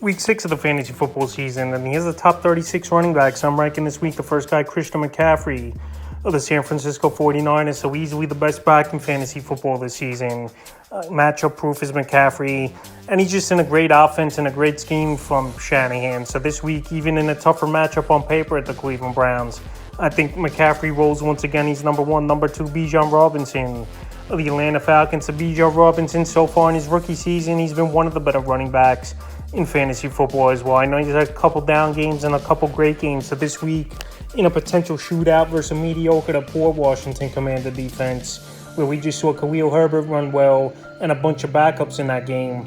Week 6 of the fantasy football season, and here's the top 36 running backs. I'm ranking this week the first guy, Christian McCaffrey of the San Francisco 49ers, so easily the best back in fantasy football this season. Matchup proof is McCaffrey, and he's just in a great offense and a great scheme from Shanahan. So this week, even in a tougher matchup on paper at the Cleveland Browns, I think McCaffrey rolls once again. He's number one. Number two, Bejan Robinson of the Atlanta Falcons. So Bejan Robinson, so far in his rookie season, he's been one of the better running backs in fantasy football as well. I know he's had a couple down games and a couple great games. So this week, in a potential shootout versus a mediocre to poor Washington Commander defense, where we just saw Khalil Herbert run well and a bunch of backups in that game,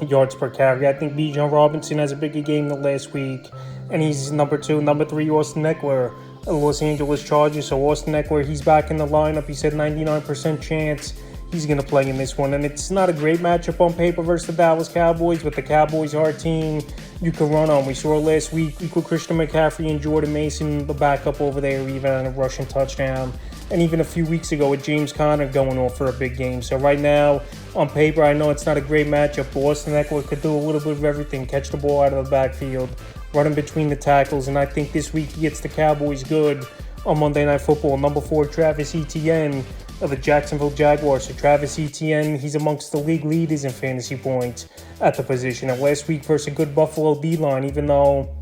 yards per carry, I think Bejan Robinson has a bigger game than last week, and he's number two. Number three, Austin Eckler, Los Angeles Chargers. So Austin Eckler, he's back in the lineup. He said 99% chance he's going to play in this one. And it's not a great matchup on paper versus the Dallas Cowboys, but the Cowboys are a team you can run on. We saw last week, equal Christian McCaffrey and Jordan Mason, the backup over there, even on a rushing touchdown. And even a few weeks ago with James Conner going off for a big game. So right now, on paper, I know it's not a great matchup, but Austin Eckler could do a little bit of everything. Catch the ball out of the backfield, running between the tackles, and I think this week he gets the Cowboys good on Monday Night Football. Number four, Travis Etienne of the Jacksonville Jaguars. So Travis Etienne, he's amongst the league leaders in fantasy points at the position. And last week versus a good Buffalo D-line, even though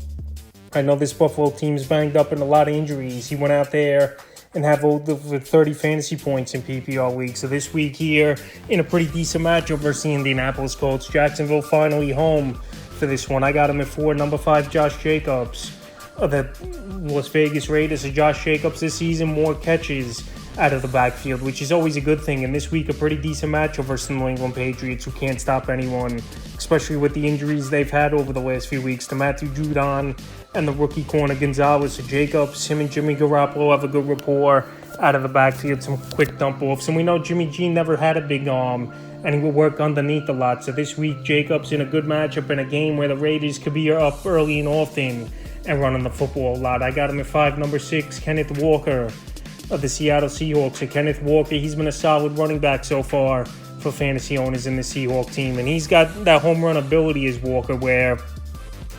I know this Buffalo team's banged up in a lot of injuries, he went out there and have over 30 fantasy points in PPR week. So this week here, in a pretty decent matchup versus the Indianapolis Colts, Jacksonville finally home for this one. I got him at 4. Number 5, Josh Jacobs of the Las Vegas Raiders. So Josh Jacobs this season, more catches out of the backfield, which is always a good thing. And this week, a pretty decent matchup versus the New England Patriots, who can't stop anyone, especially with the injuries they've had over the last few weeks to Matthew Judon and the rookie corner Gonzalez. So Jacobs, him and Jimmy Garoppolo have a good rapport out of the backfield, some quick dump-offs. And we know Jimmy G never had a big arm, and he will work underneath a lot. So this week, Jacobs in a good matchup in a game where the Raiders could be up early and often and running the football a lot. I got him at 5. Number 6, Kenneth Walker of the Seattle Seahawks. So Kenneth Walker, he's been a solid running back so far for fantasy owners in the Seahawks team. And he's got that home run ability as Walker, where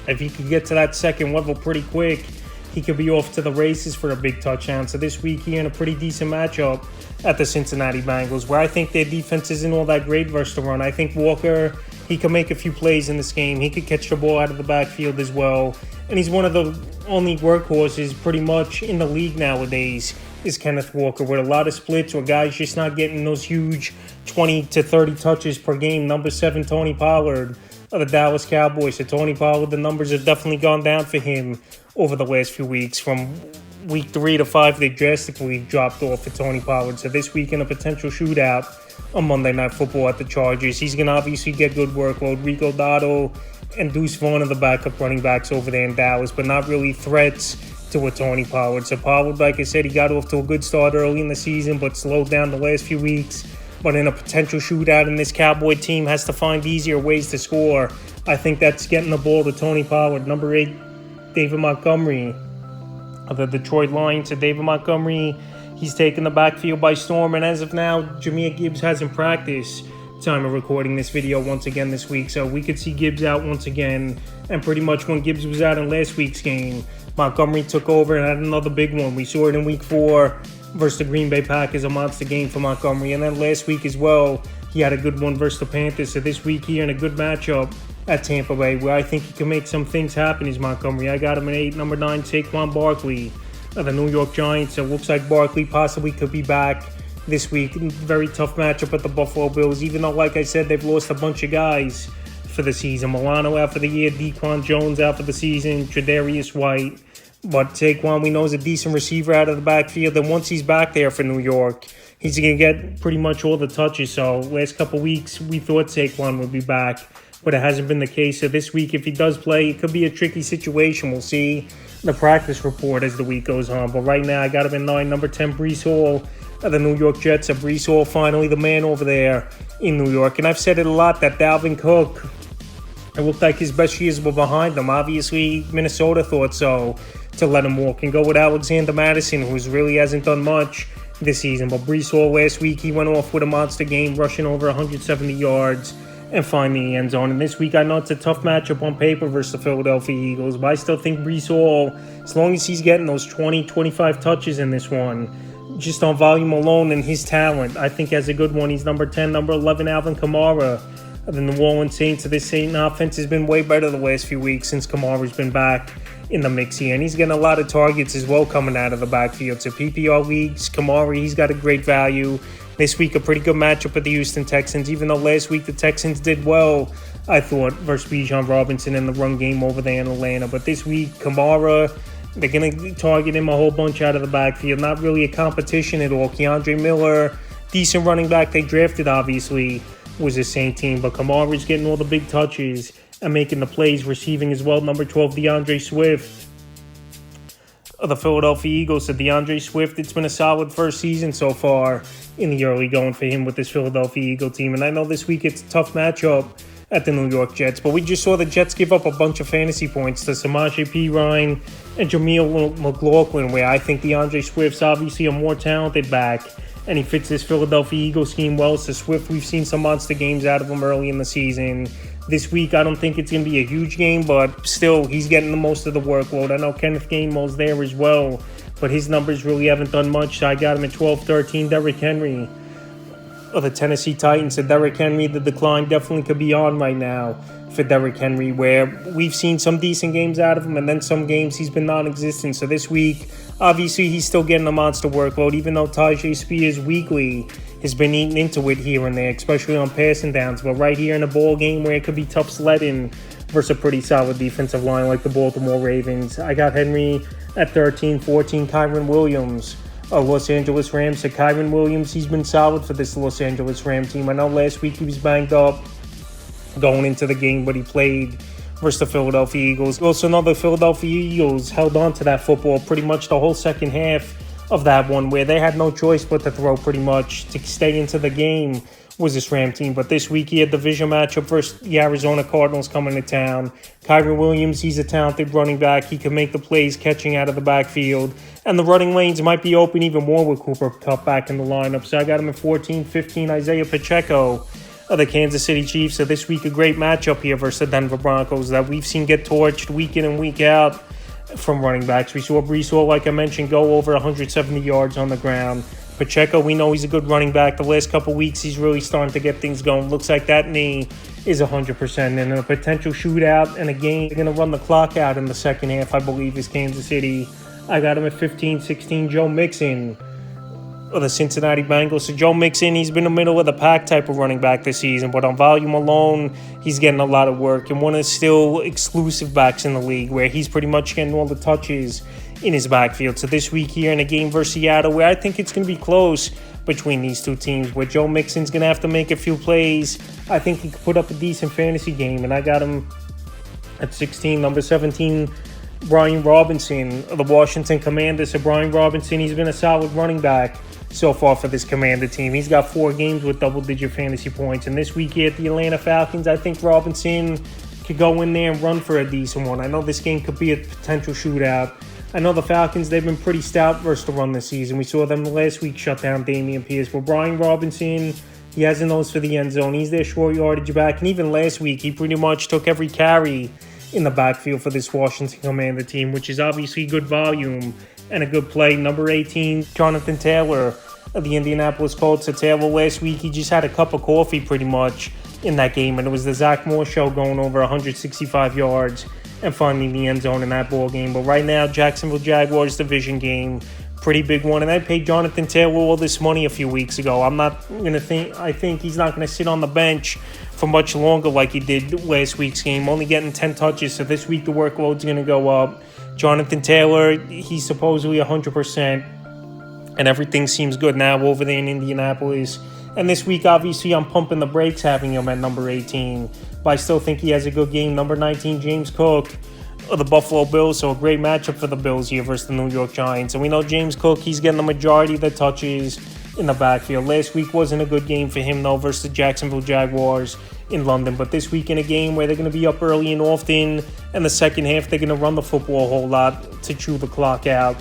if he could get to that second level pretty quick, he could be off to the races for a big touchdown. So this week here in a pretty decent matchup at the Cincinnati Bengals, where I think their defense isn't all that great versus the run. I think Walker, he can make a few plays in this game. He could catch the ball out of the backfield as well. And he's one of the only workhorses pretty much in the league nowadays, is Kenneth Walker, with a lot of splits where guys just not getting those huge 20 to 30 touches per game. Number 7, Tony Pollard of the Dallas Cowboys. So Tony Pollard, the numbers have definitely gone down for him over the last few weeks. From week 3 to 5, they drastically dropped off for Tony Pollard. So this week in a potential shootout on Monday Night Football at the Chargers, he's going to obviously get good workload. Rico Dotto and Deuce Vaughn are the backup running backs over there in Dallas, but not really threats to a Tony Pollard. So Pollard, like I said, he got off to a good start early in the season, but slowed down the last few weeks. But in a potential shootout, and this Cowboy team has to find easier ways to score, I think that's getting the ball to Tony Pollard. Number 8, David Montgomery of the Detroit Lions. So David Montgomery, he's taken the backfield by storm, and as of now, Jahmyr Gibbs hasn't practiced time of recording this video once again this week. So we could see Gibbs out once again, and pretty much when Gibbs was out in last week's game, Montgomery took over and had another big one. We saw it in week 4 versus the Green Bay Packers, a monster game for Montgomery. And then last week as well, he had a good one versus the Panthers. So this week here in a good matchup at Tampa Bay, where I think he can make some things happen, is Montgomery. I got him at 8. Number 9, Saquon Barkley of the New York Giants. So it looks like Barkley possibly could be back this week. Very tough matchup at the Buffalo Bills, even though, like I said, they've lost a bunch of guys for the season. Milano out for the year, Dequan Jones out for the season, Tre'Davious White. But Saquon, we know, is a decent receiver out of the backfield, and once he's back there for New York, he's going to get pretty much all the touches. So last couple weeks, we thought Saquon would be back, but it hasn't been the case. So this week, if he does play, it could be a tricky situation. We'll see the practice report as the week goes on. But right now, I got him at 9. Number 10, Breece Hall of the New York Jets. So Breece Hall, finally the man over there in New York. And I've said it a lot that Dalvin Cook, it looked like his best years were behind him. Obviously, Minnesota thought so, to let him walk and go with Alexander Madison, who really hasn't done much this season. But Breece Hall last week, he went off with a monster game, rushing over 170 yards and find the end zone. And this week, I know it's a tough matchup on paper versus the Philadelphia Eagles, but I still think Breece Hall, as long as he's getting those 20, 25 touches in this one, just on volume alone and his talent, I think has a good one. He's number 10, number 11, Alvin Kamara of the New Orleans Saints. So this Saint offense has been way better the last few weeks since Kamara's been back in the mix here. And he's getting a lot of targets as well coming out of the backfield. So PPR leagues, Kamara, he's got a great value. This week, a pretty good matchup with the Houston Texans, even though last week the Texans did well, I thought, versus Bejan Robinson in the run game over there in Atlanta. But this week, Kamara, they're going to target him a whole bunch out of the backfield. Not really a competition at all. Keandre Miller, decent running back they drafted, obviously, was the same team. But Kamara's getting all the big touches and making the plays, receiving as well. Number 12, DeAndre Swift of the Philadelphia Eagles. So DeAndre Swift, it's been a solid first season so far in the early going for him with this Philadelphia Eagle team. And I know this week it's a tough matchup at the New York Jets, but we just saw the Jets give up a bunch of fantasy points to Samaje Perine and Jameel McLaughlin, where I think DeAndre Swift's obviously a more talented back, and he fits this Philadelphia Eagles scheme well. So Swift, we've seen some monster games out of him early in the season. This week, I don't think it's going to be a huge game, but still, he's getting the most of the workload. I know Kenneth Gainwell's there as well, but his numbers really haven't done much, so I got him at 12-13. Derrick Henry of the Tennessee Titans. So Derrick Henry, the decline definitely could be on right now for Derrick Henry, where we've seen some decent games out of him, and then some games he's been non-existent. So this week, obviously, he's still getting a monster workload, even though Tajay Spears weekly has been eating into it here and there, especially on passing downs. But right here in a ball game where it could be tough sledding versus a pretty solid defensive line like the Baltimore Ravens, I got Henry at 13-14. Kyren Williams, Los Angeles Rams. So Kyren Williams, he's been solid for this Los Angeles Ram team. I know last week he was banged up going into the game, but he played versus the Philadelphia Eagles. We also know the Philadelphia Eagles held on to that football pretty much the whole second half of that one, where they had no choice but to throw pretty much to stay into the game was this Ram team. But this week he had the division matchup versus the Arizona Cardinals coming to town. Kyren Williams, he's a talented running back. He can make the plays catching out of the backfield. And the running lanes might be open even more with Cooper Kupp back in the lineup. So I got him at 14-15. Isaiah Pacheco of the Kansas City Chiefs. So this week a great matchup here versus the Denver Broncos that we've seen get torched week in and week out from running backs. We saw Breece Hall, like I mentioned, go over 170 yards on the ground. Pacheco, we know he's a good running back. The last couple weeks, he's really starting to get things going. Looks like that knee is 100%. And in a potential shootout and a game, they're going to run the clock out in the second half, I believe, is Kansas City. I got him at 15-16. Joe Mixon of the Cincinnati Bengals. So Joe Mixon, he's been a middle-of-the-pack type of running back this season, but on volume alone, he's getting a lot of work. And one of the still exclusive backs in the league where he's pretty much getting all the touches in his backfield. So this week here in a game versus Seattle, where I think it's going to be close between these two teams, where Joe Mixon's going to have to make a few plays, I think he could put up a decent fantasy game. And I got him at 16, number 17, Brian Robinson of the Washington Commanders. So Brian Robinson, he's been a solid running back so far for this Commander team. He's got 4 games with double-digit fantasy points. And this week here at the Atlanta Falcons, I think Robinson could go in there and run for a decent one. I know this game could be a potential shootout. I know the Falcons, they've been pretty stout versus the run this season. We saw them last week shut down Dameon Pierce. But Brian Robinson, he has a nose for the end zone. He's their short yardage back. And even last week, he pretty much took every carry in the backfield for this Washington Commander team, which is obviously good volume and a good play. Number 18, Jonathan Taylor of the Indianapolis Colts. So Taylor last week, he just had a cup of coffee pretty much in that game, and it was the Zach Moore show going over 165 yards and finding the end zone in that ball game. But right now, Jacksonville Jaguars division game, pretty big one. And I paid Jonathan Taylor all this money a few weeks ago. I think he's not going to sit on the bench for much longer like he did last week's game, only getting 10 touches. So this week the workload's going to go up. Jonathan Taylor, he's supposedly 100%, and everything seems good now over there in Indianapolis. And this week, obviously, I'm pumping the brakes having him at number 18. But I still think he has a good game. Number 19, James Cook of the Buffalo Bills. So a great matchup for the Bills here versus the New York Giants. And we know James Cook, he's getting the majority of the touches in the backfield. Last week wasn't a good game for him, though, versus the Jacksonville Jaguars in London. But this week in a game where they're going to be up early and often, and the second half they're going to run the football a whole lot to chew the clock out,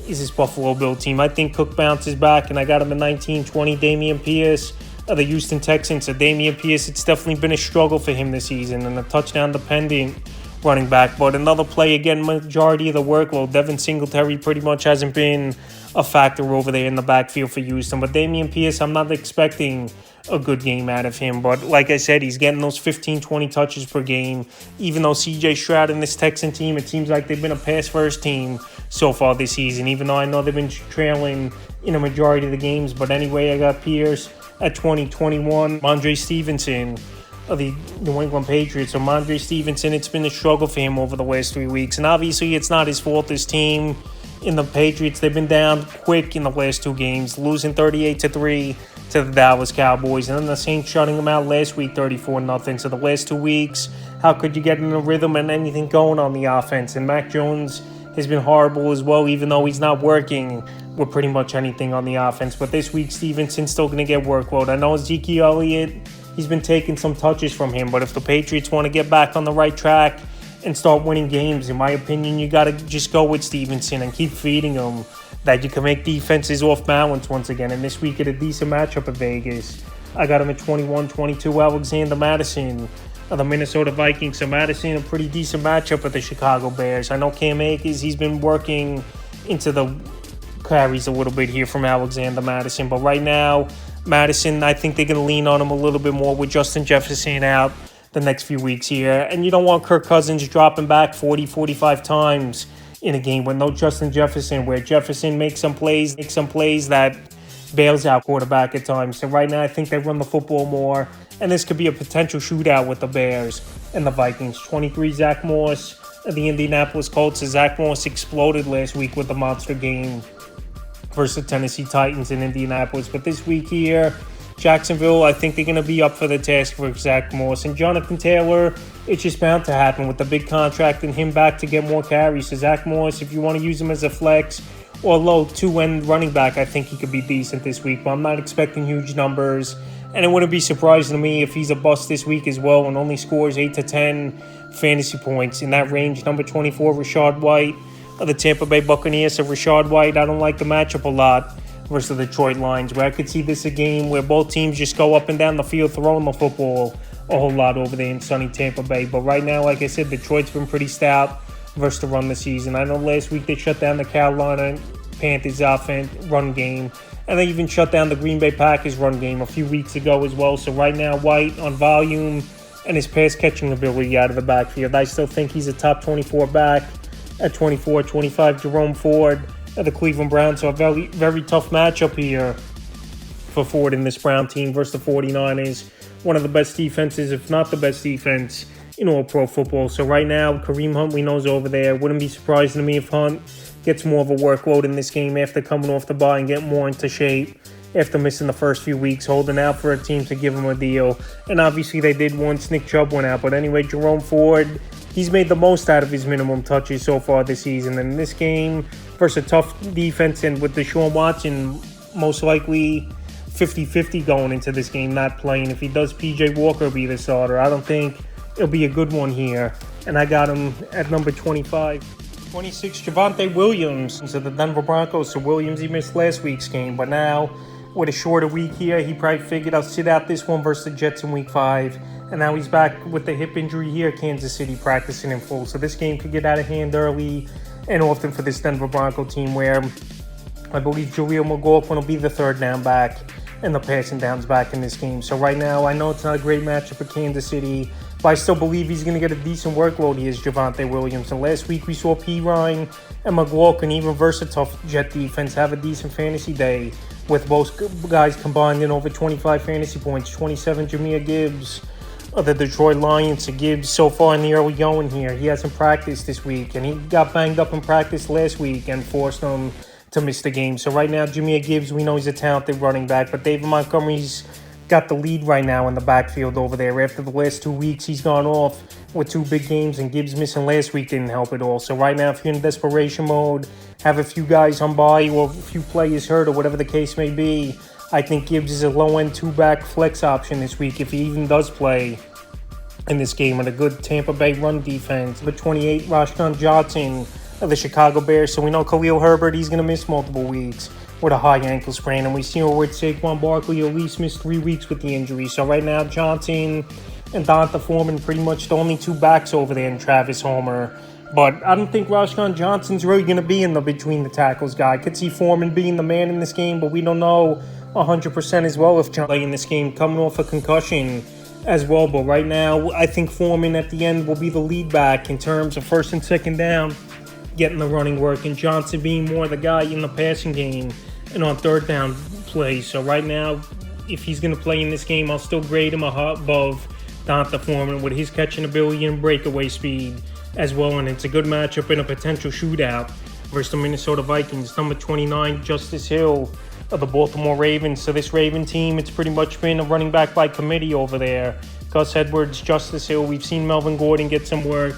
is this Buffalo Bill team. I think Cook bounces back, and I got him at 19-20. Dameon Pierce the Houston Texans. So Dameon Pierce, it's definitely been a struggle for him this season, and a touchdown-dependent running back. But another play, again, majority of the workload. Devin Singletary pretty much hasn't been a factor over there in the backfield for Houston. But Dameon Pierce, I'm not expecting a good game out of him. But like I said, he's getting those 15, 20 touches per game. Even though C.J. Stroud and this Texan team, it seems like they've been a pass-first team so far this season, even though I know they've been trailing in a majority of the games. But anyway, I got Pierce at 20-21. Mondre Stevenson of the New England Patriots. So Mondre Stevenson, it's been a struggle for him over the last 3 weeks. And obviously, it's not his fault. This team in the Patriots, they've been down quick in the last 2 games, losing 38-3 to the Dallas Cowboys. And then the Saints shutting them out last week 34-0. So the last 2 weeks, how could you get in a rhythm and anything going on the offense? And Mac Jones has been horrible as well, even though he's not working with pretty much anything on the offense. But this week, Stevenson's still going to get workload. I know Ezekiel Elliott, he's been taking some touches from him, but if the Patriots want to get back on the right track and start winning games, in my opinion, you got to just go with Stevenson and keep feeding him that you can make defenses off balance once again. And this week at a decent matchup at Vegas, I got him at 21-22. Alexander Mattison of the Minnesota Vikings. So Madison, a pretty decent matchup with the Chicago Bears. I know Cam Akers, he's been working into the carries a little bit here from Alexander Mattison. But right now, Madison, I think they're going to lean on him a little bit more with Justin Jefferson out the next few weeks here. And you don't want Kirk Cousins dropping back 40, 45 times in a game with no Justin Jefferson, where Jefferson makes some plays that bails out quarterback at times. So right now, I think they run the football more. And this could be a potential shootout with the Bears and the Vikings. 23, Zach Moss of the Indianapolis Colts. So Zach Moss exploded last week with the monster game versus the Tennessee Titans in Indianapolis. But this week here, Jacksonville, I think they're going to be up for the task for Zach Moss. And Jonathan Taylor, it's just bound to happen with the big contract and him back to get more carries. So Zach Moss, if you want to use him as a flex or low two-end running back, I think he could be decent this week. But I'm not expecting huge numbers. And it wouldn't be surprising to me if he's a bust this week as well and only scores 8 to 10 fantasy points in that range. Number 24, Rachaad White of the Tampa Bay Buccaneers. So Rachaad White, I don't like the matchup a lot versus the Detroit Lions, where I could see this a game where both teams just go up and down the field throwing the football a whole lot over there in sunny Tampa Bay. But right now, like I said, Detroit's been pretty stout versus the run this season. I know last week they shut down the Carolina Panthers offense run game, and they even shut down the Green Bay Packers run game a few weeks ago as well. So right now, White on volume and his pass-catching ability out of the backfield, I still think he's a top 24 back at 24-25. Jerome Ford of the Cleveland Browns. So a very, very tough matchup here for Ford in this Brown team versus the 49ers. One of the best defenses, if not the best defense, in all pro football. So right now, Kareem Hunt, we know, is over there. Wouldn't be surprising to me if Hunt gets more of a workload in this game after coming off the bye and getting more into shape after missing the first few weeks, holding out for a team to give him a deal. And obviously they did once Nick Chubb went out. But anyway, Jerome Ford, he's made the most out of his minimum touches so far this season. And in this game, versus a tough defense and with Deshaun Watson most likely 50-50 going into this game, not playing. If he does, P.J. Walker will be the starter. I don't think it'll be a good one here. And I got him at number 25. 26, Javante Williams of the Denver Broncos. So Williams, he missed last week's game, but now with a shorter week here, he probably figured I'll sit out this one versus the Jets in week 5. And now he's back with the hip injury here, Kansas City, practicing in full. So this game could get out of hand early and often for this Denver Bronco team, where I believe Jaleel McLaughlin will be the third down back and the passing downs back in this game. So right now, I know it's not a great matchup for Kansas City, but I still believe he's going to get a decent workload. He is Javante Williams. And last week we saw Pirine and McLaughlin, even versus a tough Jet defense, have a decent fantasy day with both guys combined in over 25 fantasy points. 27, Jahmyr Gibbs of the Detroit Lions. So Gibbs, so far in the early going here, he hasn't practiced this week, and he got banged up in practice last week and forced him to miss the game. So right now, Jahmyr Gibbs, we know he's a talented running back, but David Montgomery's got the lead right now in the backfield over there. After the last 2 weeks, he's gone off with 2 big games, and Gibbs missing last week didn't help at all. So right now, if you're in desperation mode, have a few guys on bye or a few players hurt or whatever the case may be, I think Gibbs is a low-end 2-back flex option this week if he even does play in this game with a good Tampa Bay run defense. But 28, Rashawn Johnson of the Chicago Bears. So we know Khalil Herbert, he's going to miss multiple weeks. with a high ankle sprain. And we see with Saquon Barkley at least missed 3 weeks with the injury. So right now, Johnson and Donta Foreman pretty much the only two backs over there in Travis Homer. But I don't think Roschon Johnson's really going to be in the between the tackles guy. I could see Foreman being the man in this game, but we don't know 100% as well if John in this game coming off a concussion as well. But right now, I think Foreman at the end will be the lead back in terms of first and second down, getting the running work, and Johnson being more the guy in the passing game and on third down plays. So right now, if he's going to play in this game, I'll still grade him above Donta Foreman with his catching ability and breakaway speed as well. And it's a good matchup in a potential shootout versus the Minnesota Vikings. Number 29, Justice Hill of the Baltimore Ravens. So this Raven team, it's pretty much been a running back by committee over there. Gus Edwards, Justice Hill. We've seen Melvin Gordon get some work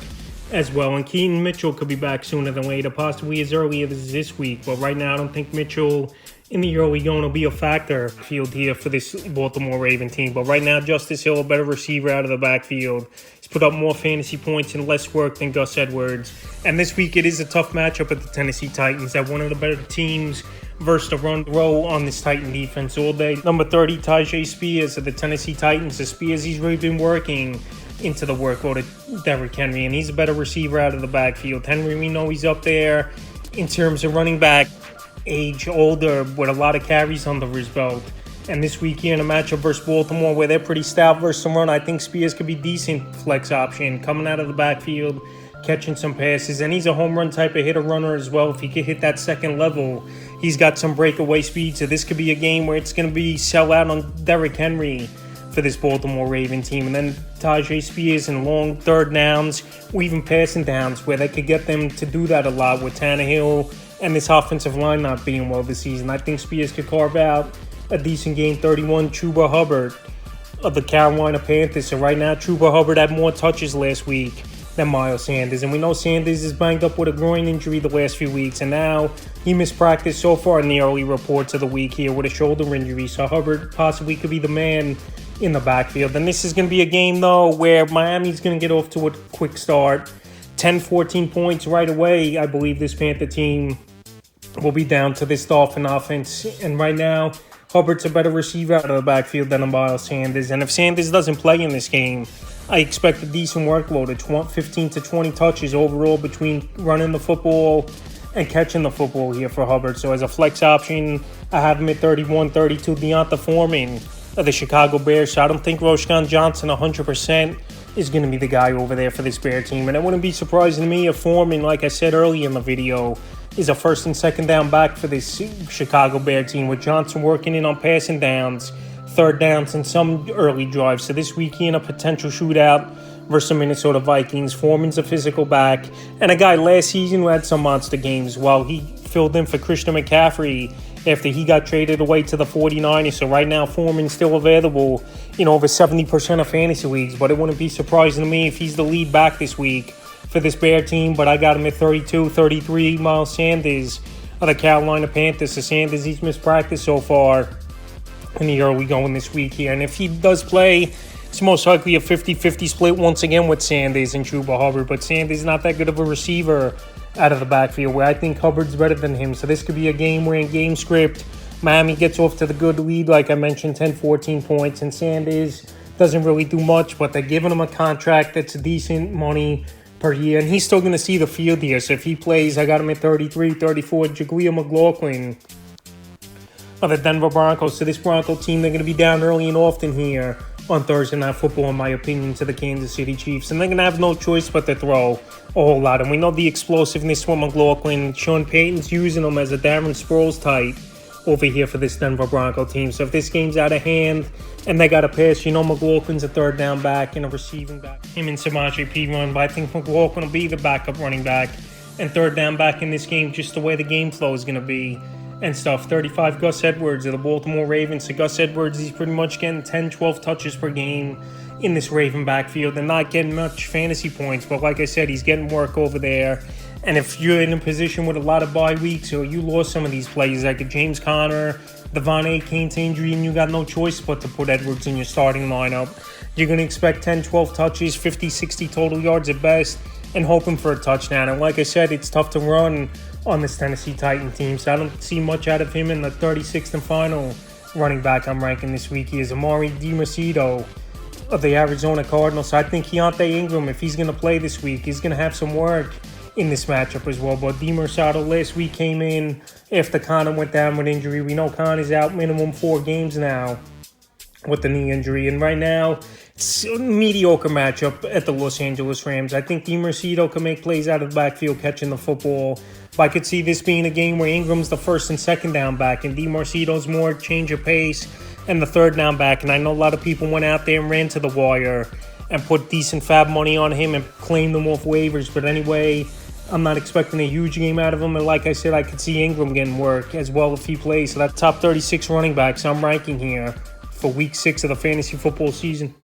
as well. And Keaton Mitchell could be back sooner than later, possibly as early as this week. But right now, I don't think Mitchell in the early going will be a factor field here for this Baltimore Raven team. But right now, Justice Hill, a better receiver out of the backfield. He's put up more fantasy points and less work than Gus Edwards. And this week, it is a tough matchup at the Tennessee Titans. They're one of the better teams versus the run throw on this Titan defense all day. Number 30, Tyjae Spears of the Tennessee Titans. The Spears, he's really been working into the workload of Derrick Henry, and he's a better receiver out of the backfield. Henry, we know he's up there in terms of running back age, older, with a lot of carries under his belt. And this week here in a matchup versus Baltimore, where they're pretty stout versus some run, I think Spears could be decent flex option coming out of the backfield, catching some passes. And he's a home run type of hitter runner as well. If he could hit that second level, he's got some breakaway speed. So this could be a game where it's going to be sell out on Derrick Henry for this Baltimore Raven team. And then Tyjae Spears in long third downs or even passing downs where they could get them to do that a lot with Tannehill and this offensive line not being well this season. I think Spears could carve out a decent game. 31, Chuba Hubbard of the Carolina Panthers. So right now, Chuba Hubbard had more touches last week than Miles Sanders. And we know Sanders is banged up with a groin injury the last few weeks. And now he missed practice so far in the early reports of the week here with a shoulder injury. So Hubbard possibly could be the man in the backfield. And this is going to be a game, though, where Miami's going to get off to a quick start. 10, 14 points right away. I believe this Panther team will be down to this Dolphin offense. And right now, Hubbard's a better receiver out of the backfield than Miles Sanders. And if Sanders doesn't play in this game, I expect a decent workload of 15 to 20 touches overall between running the football and catching the football here for Hubbard. So as a flex option, I have him at 31, 32, Donta Foreman of the Chicago Bears. So I don't think Roschon Johnson 100% is going to be the guy over there for this Bear team. And it wouldn't be surprising to me if Foreman, like I said earlier in the video, is a first and second down back for this Chicago Bear team, with Johnson working in on passing downs, third downs, and some early drives. So this week in a potential shootout versus the Minnesota Vikings, Foreman's a physical back, and a guy last season who had some monster games while he filled in for Christian McCaffrey after he got traded away to the 49ers. So right now, Foreman's still available in over 70% of fantasy leagues, but it wouldn't be surprising to me if he's the lead back this week for this Bear team. But I got him at 32, 33, Miles Sanders of the Carolina Panthers. So Sanders, he's missed practice so far in the early going this week here. And if he does play, it's most likely a 50-50 split once again with Sanders and Chuba Hubbard. But Sanders is not that good of a receiver out of the backfield, where I think Hubbard's better than him. So this could be a game where in game script, Miami gets off to the good lead, like I mentioned, 10, 14 points. And Sanders doesn't really do much, but they're giving him a contract that's decent money per year, and he's still going to see the field here. So if he plays, I got him at 33, 34, Jaguar McLaughlin of the Denver Broncos. So this Bronco team, they're going to be down early and often here on Thursday Night Football, in my opinion, to the Kansas City Chiefs. And they're going to have no choice but to throw a whole lot. And we know the explosiveness with McLaughlin. Sean Payton's using him as a Darren Sproles type over here for this Denver Bronco team. So if this game's out of hand and they got to pass, you know McLaughlin's a third down back and a receiving back. Him and Samaje Perine, but I think McLaughlin will be the backup running back and third down back in this game, just the way the game flow is going to be and stuff. 35, Gus Edwards of the Baltimore Ravens. So Gus Edwards, he's pretty much getting 10, 12 touches per game in this Raven backfield and not getting much fantasy points. But like I said, he's getting work over there. And if you're in a position with a lot of bye weeks, or you lost some of these players like a James Conner, Devon Achane to injury, and you got no choice but to put Edwards in your starting lineup, you're going to expect 10, 12 touches, 50, 60 total yards at best, and hoping for a touchdown. And like I said, it's tough to run on this Tennessee Titan team. So I don't see much out of him in the 36th and final running back I'm ranking this week. He is Amari DiMercido of the Arizona Cardinals. So I think Keontae Ingram, if he's going to play this week, he's going to have some work in this matchup as well. But DiMercido last week came in after Connor went down with injury. We know Connor's out minimum 4 games now with the knee injury. And right now, it's a mediocre matchup at the Los Angeles Rams. I think DiMercido can make plays out of the backfield catching the football. But I could see this being a game where Ingram's the first and second down back and DiMercido's more change of pace and the third down back. And I know a lot of people went out there and ran to the wire and put decent fab money on him and claimed him off waivers. But anyway, I'm not expecting a huge game out of him. And like I said, I could see Ingram getting work as well if he plays. So that top 36 running backs I'm ranking here for week 6 of the fantasy football season.